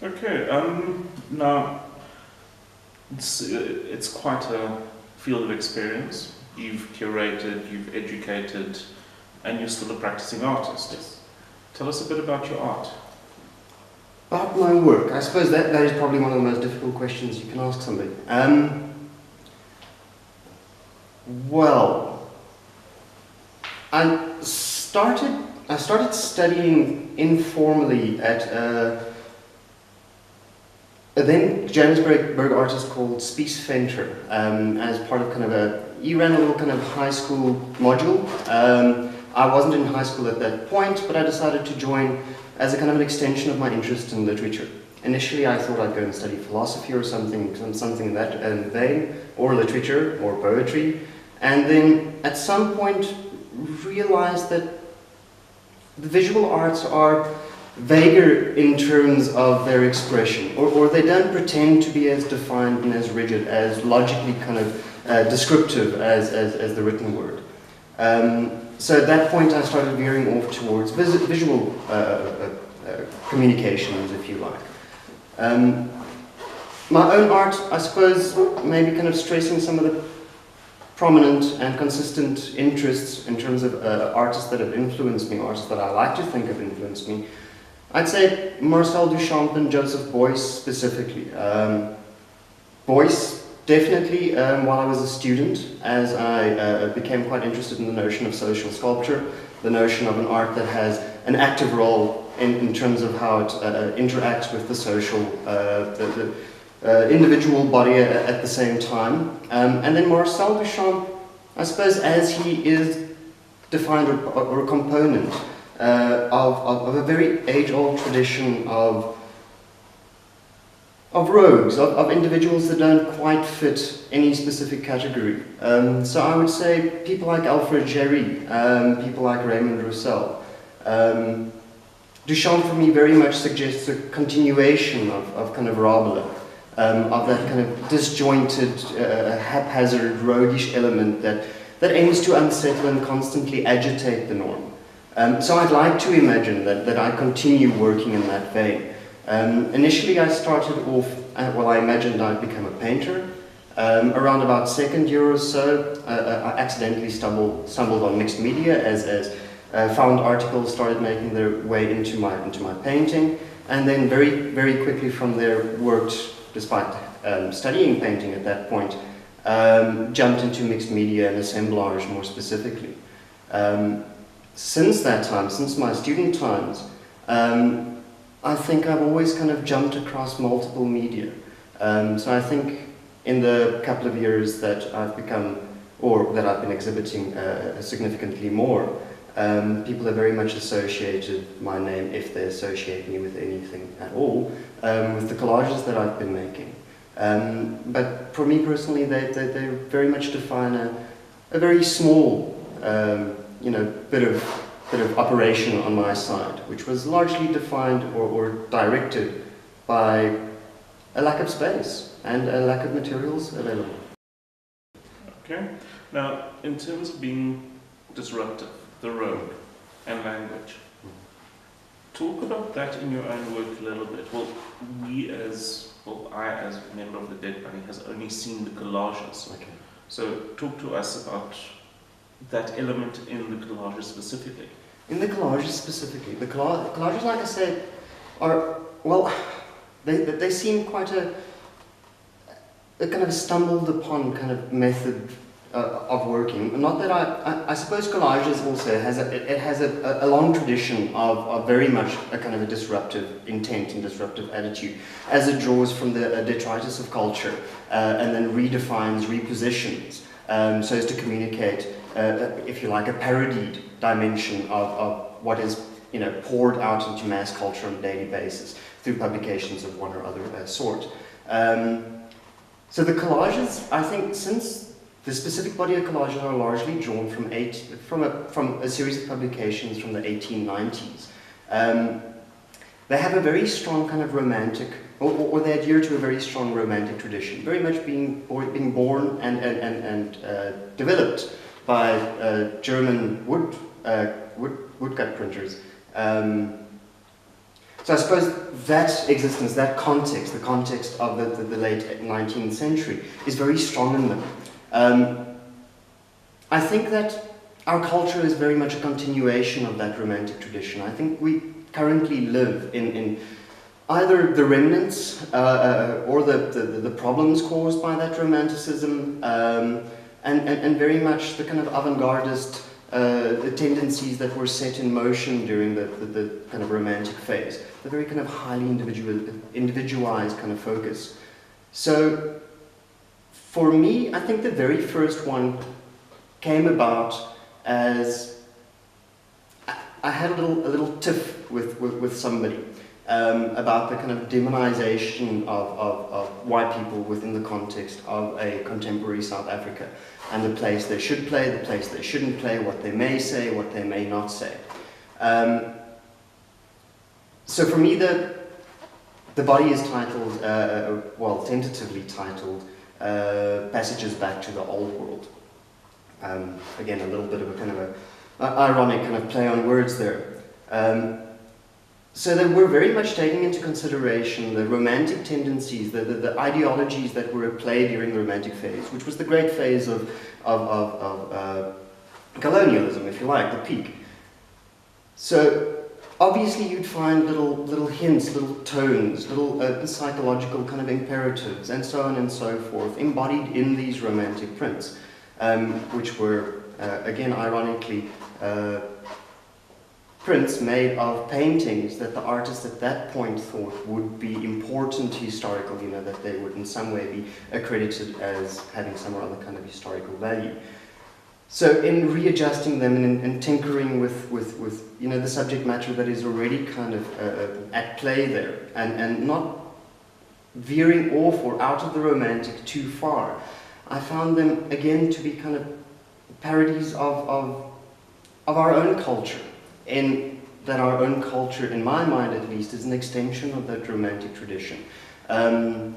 Okay, now it's quite a field of experience. You've curated, you've educated, and you're still a practicing artist. Yes. Tell us a bit about your art. About my work, I suppose that is probably one of the most difficult questions you can ask somebody. Well, I started studying informally at a then Johannesburg artist called Stephan as part of he ran a little kind of high school module. I wasn't in high school at that point, but I decided to join as a kind of an extension of my interest in literature. Initially, I thought I'd go and study philosophy or something in that vein, or literature, or poetry, and then at some point realized that the visual arts are vaguer in terms of their expression, or they don't pretend to be as defined and as rigid, as logically kind of descriptive as the written word. So at that point I started veering off towards visual communications, if you like. My own art, I suppose, maybe kind of stressing some of the prominent and consistent interests in terms of artists that have influenced me, artists that I like to think have influenced me. I'd say Marcel Duchamp and Joseph Beuys specifically. Beuys, definitely while I was a student, as I became quite interested in the notion of social sculpture, the notion of an art that has an active role in terms of how it interacts with the social, the individual body at the same time. And then Marcel Duchamp, I suppose, as he is defined or a component of a very age-old tradition of rogues, of individuals that don't quite fit any specific category. So I would say people like Alfred Jarry, people like Raymond Roussel. Duchamp for me very much suggests a continuation of kind of Rabelais, of that kind of disjointed, haphazard, roguish element that aims to unsettle and constantly agitate the norm. So I'd like to imagine that I continue working in that vein. Initially I started off, I imagined I'd become a painter. Around about second year or so, I accidentally stumbled on mixed media as found articles started making their way into my painting, and then very, very quickly from there worked, despite studying painting at that point, jumped into mixed media and assemblage more specifically. Since that time, since my student times, I think I've always kind of jumped across multiple media. So I think in the couple of years that I've become, or that I've been exhibiting significantly more, people have very much associated my name, if they associate me with anything at all, with the collages that I've been making. But for me personally, they very much define a very small, bit of operation on my side, which was largely defined or directed by a lack of space and a lack of materials available. Okay. Now, in terms of being disruptive, the rogue, and language, talk about that in your own work a little bit. Well, I as a member of the Dead Bunny has only seen the collages. Okay. So talk to us about that element in the collages specifically. In the collages specifically, the collages, like I said, are, well, they seem quite a kind of stumbled upon kind of method of working. Not that I suppose collages also has a long tradition of very much a kind of a disruptive intent and disruptive attitude, as it draws from the detritus of culture and then redefines, repositions, so as to communicate, if you like, a parodied dimension of what is poured out into mass culture on a daily basis through publications of one or other sort. So the collages, I think, since the specific body of collages are largely drawn from a series of publications from the 1890s. They have a very strong kind of romantic, or they adhere to a very strong romantic tradition, very much being born and developed by German woodcut printers. So I suppose that existence, that context, the context of the late 19th century, is very strong in them. I think that our culture is very much a continuation of that Romantic tradition. I think we currently live in either the remnants or the problems caused by that Romanticism, and very much the kind of avant-gardist tendencies that were set in motion during the kind of Romantic phase, the very kind of highly individualized kind of focus. So for me, I think the very first one came about as I had a little tiff with somebody about the kind of demonization of white people within the context of a contemporary South Africa, and the place they should play, the place they shouldn't play, what they may say, what they may not say. So for me, the body is titled, well, tentatively titled, Passages Back to the Old World. Again, a little bit of a kind of a ironic kind of play on words there. So that we're very much taking into consideration the romantic tendencies, the ideologies that were at play during the Romantic phase, which was the great phase of colonialism, if you like, the peak. So obviously you'd find little hints, little tones, little psychological kind of imperatives, and so on and so forth, embodied in these romantic prints, which were, again, ironically, prints made of paintings that the artist at that point thought would be important historical, you know, that they would in some way be accredited as having some other kind of historical value. So in readjusting them and tinkering with you know, the subject matter that is already kind of at play there, and not veering off or out of the Romantic too far, I found them again to be kind of parodies of our own culture, in that our own culture, in my mind at least, is an extension of that Romantic tradition. The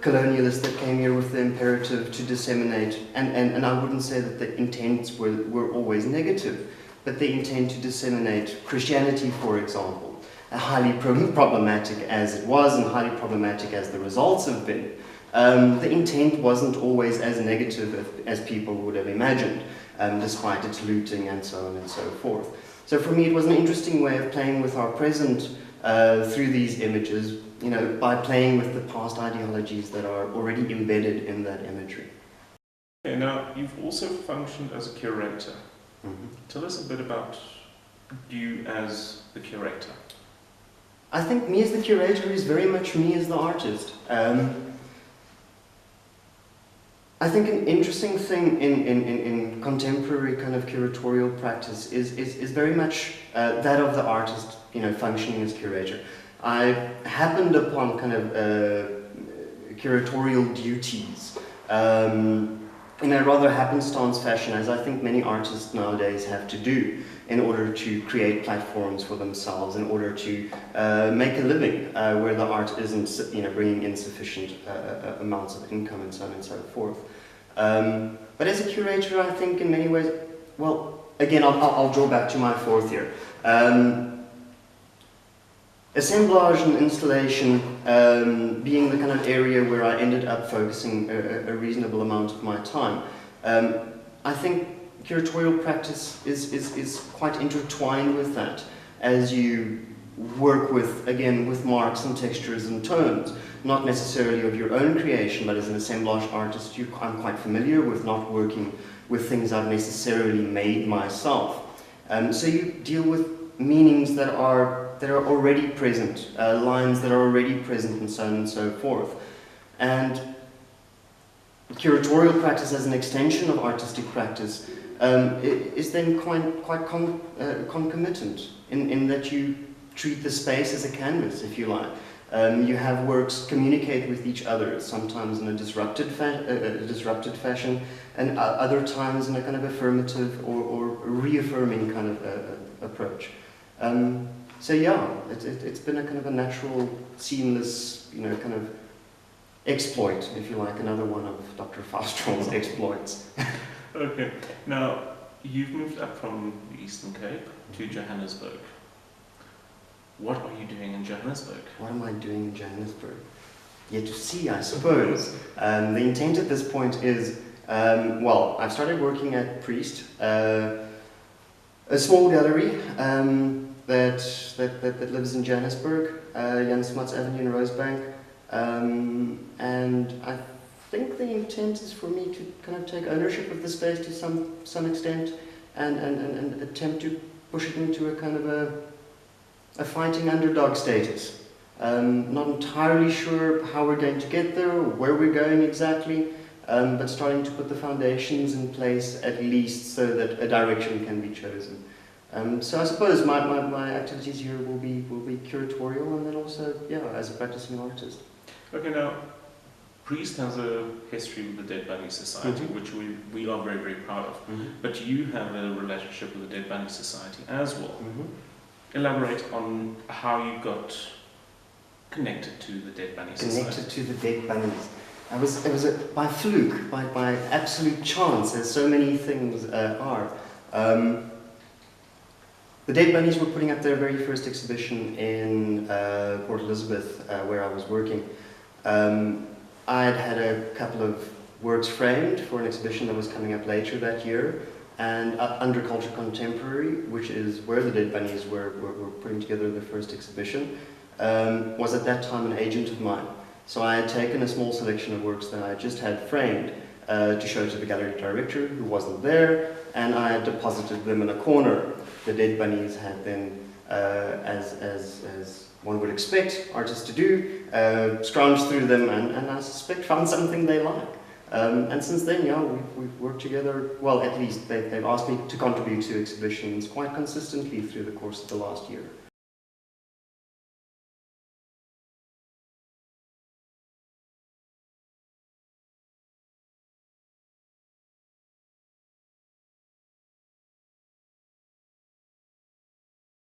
colonialists that came here with the imperative to disseminate, and I wouldn't say that the intents were always negative, but the intent to disseminate Christianity, for example, highly problematic as it was and highly problematic as the results have been. The intent wasn't always as negative as people would have imagined, despite its looting and so on and so forth. So for me, it was an interesting way of playing with our present through these images, you know, by playing with the past ideologies that are already embedded in that imagery. Okay, now, you've also functioned as a curator. Mm-hmm. Tell us a bit about you as the curator. I think me as the curator is very much me as the artist. I think an interesting thing in contemporary kind of curatorial practice is very much that of the artist, you know, functioning as curator. I happened upon kind of curatorial duties in a rather happenstance fashion, as I think many artists nowadays have to do in order to create platforms for themselves, in order to make a living where the art isn't, you know, bringing in sufficient amounts of income and so on and so forth. But as a curator, I think in many ways, well, again, I'll draw back to my fourth year. Assemblage and installation being the kind of area where I ended up focusing a reasonable amount of my time. I think curatorial practice is quite intertwined with that, as you work with, again, with marks and textures and tones, not necessarily of your own creation, but as an assemblage artist, I'm quite familiar with not working with things I've necessarily made myself. So you deal with meanings that are already present, lines that are already present, and so on and so forth. And curatorial practice as an extension of artistic practice is then quite concomitant in that you treat the space as a canvas, if you like. You have works communicate with each other, sometimes in a disrupted fashion, and other times in a kind of affirmative or reaffirming kind of approach. So yeah, it's been a kind of a natural, seamless, you know, kind of exploit, if you like, another one of Dr. Faustrol's exploits. Okay, now you've moved up from the Eastern Cape to Johannesburg. what are you doing in Johannesburg? What am I doing in Johannesburg? Yet to see, I suppose. The intent at this point is, well, I've started working at Priest, a small gallery that lives in Johannesburg, Jan Smuts Avenue in Rosebank, and I think the intent is for me to kind of take ownership of the space to some extent, and attempt to push it into a kind of a fighting underdog status. Not entirely sure how we're going to get there, or where we're going exactly, but starting to put the foundations in place at least so that a direction can be chosen. So I suppose my activities here will be curatorial, and then also, yeah, as a practicing artist. Okay, now, Priest has a history with the Dead Bunny Society, which we are very, very proud of. But you have a relationship with the Dead Bunny Society as well. Elaborate on how you got connected to the Dead Bunny Society. Connected to the Dead Bunnies. It was by fluke, by absolute chance, as so many things are. The Dead Bunnies were putting up their very first exhibition in Port Elizabeth, where I was working. I'd had a couple of works framed for an exhibition that was coming up later that year, and Under Culture Contemporary, which is where the Dead Bunnies were putting together their first exhibition, was at that time an agent of mine. So I had taken a small selection of works that I just had framed to show to the gallery director, who wasn't there, and I had deposited them in a corner. The Dead Bunnies had then, as one would expect artists to do, scrounged through them and I suspect found something they like. And since then, yeah, we've worked together, well, at least they've asked me to contribute to exhibitions quite consistently through the course of the last year.